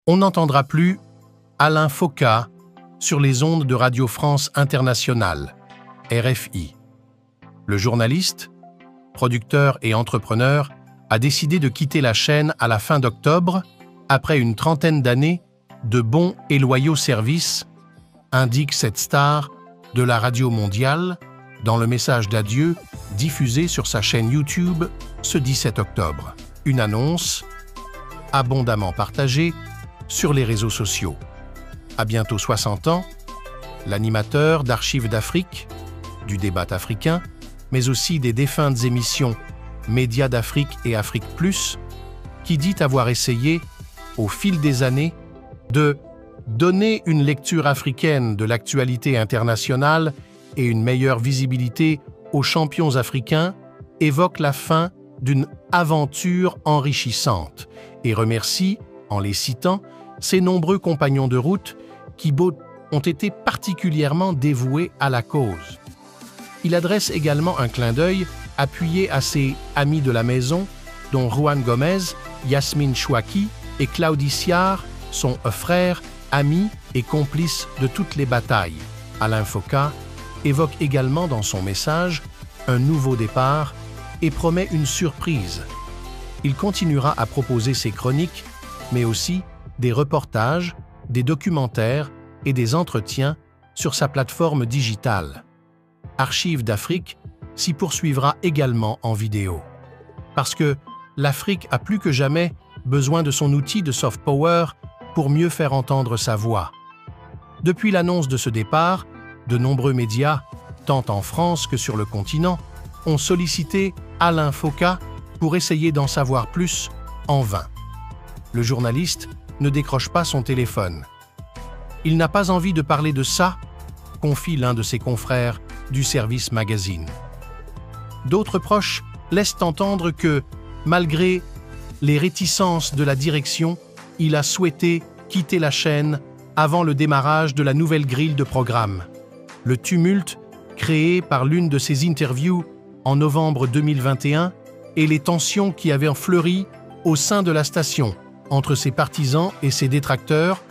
On n'entendra plus Alain Foka sur les ondes de Radio France Internationale, RFI. Le journaliste, producteur et entrepreneur a décidé de quitter la chaîne à la fin d'octobre, après une trentaine d'années de bons et loyaux services, indique cette star de la radio mondiale dans le message d'adieu diffusé sur sa chaîne YouTube ce 17 octobre. Une annonce abondamment partagée sur les réseaux sociaux. À bientôt 60 ans, l'animateur d'Archives d'Afrique, du débat africain, mais aussi des défuntes émissions Médias d'Afrique et Afrique Plus, qui dit avoir essayé, au fil des années, de donner une lecture africaine de l'actualité internationale et une meilleure visibilité aux champions africains, évoque la fin d'une aventure enrichissante et remercie, en les citant, ses nombreux compagnons de route qui ont été particulièrement dévoués à la cause. Il adresse également un clin d'œil appuyé à ses amis de la maison, dont Juan Gomez, Yasmine Chouaki et Claudie Siard, son frère, ami et complice de toutes les batailles. Alain Foka évoque également dans son message un nouveau départ et promet une surprise. Il continuera à proposer ses chroniques, mais aussi des reportages, des documentaires et des entretiens sur sa plateforme digitale. Archives d'Afrique s'y poursuivra également en vidéo. Parce que l'Afrique a plus que jamais besoin de son outil de soft power pour mieux faire entendre sa voix. Depuis l'annonce de ce départ, de nombreux médias, tant en France que sur le continent, ont sollicité Alain Foka pour essayer d'en savoir plus, en vain. Le journaliste ne décroche pas son téléphone. Il n'a pas envie de parler de ça, confie l'un de ses confrères du Service Magazine. D'autres proches laissent entendre que, malgré les réticences de la direction, il a souhaité quitter la chaîne avant le démarrage de la nouvelle grille de programme. Le tumulte créé par l'une de ses interviews en novembre 2021 et les tensions qui avaient fleuri au sein de la station entre ses partisans et ses détracteurs,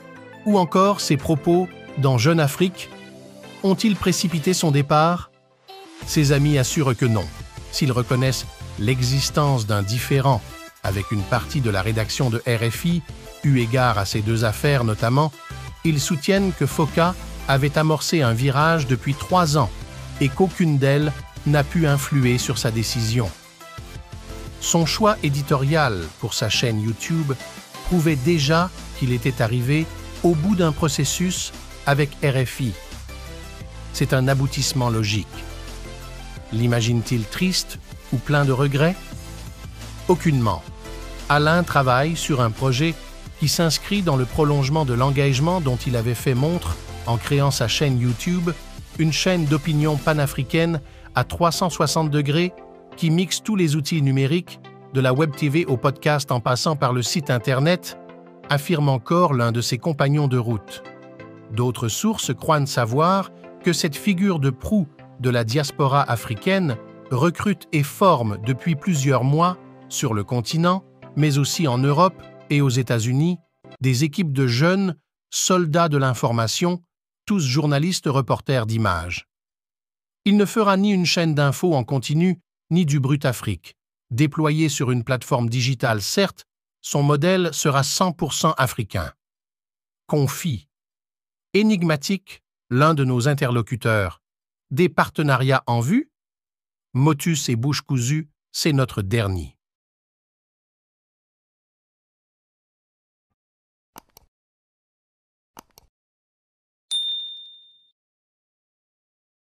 ou encore ses propos dans Jeune Afrique, ont-ils précipité son départ? Ses amis assurent que non. S'ils reconnaissent l'existence d'un différend avec une partie de la rédaction de RFI, eu égard à ces deux affaires notamment, ils soutiennent que Foka avait amorcé un virage depuis 3 ans et qu'aucune d'elles n'a pu influer sur sa décision. Son choix éditorial pour sa chaîne YouTube prouvait déjà qu'il était arrivé au bout d'un processus avec RFI. C'est un aboutissement logique. L'imagine-t-il triste ou plein de regrets? Aucunement. Alain travaille sur un projet qui s'inscrit dans le prolongement de l'engagement dont il avait fait montre en créant sa chaîne YouTube, une chaîne d'opinion panafricaine à 360 degrés qui mixe tous les outils numériques, de la web TV au podcast en passant par le site Internet, affirme encore l'un de ses compagnons de route. D'autres sources croient savoir que cette figure de proue de la diaspora africaine recrute et forme depuis plusieurs mois sur le continent, mais aussi en Europe et aux États-Unis, des équipes de jeunes soldats de l'information, tous journalistes reporters d'images. Il ne fera ni une chaîne d'infos en continu, ni du Brut Afrique. Déployé sur une plateforme digitale, certes, son modèle sera 100% africain. Confie. Énigmatique, l'un de nos interlocuteurs. Des partenariats en vue? Motus et bouche cousue, c'est notre dernier.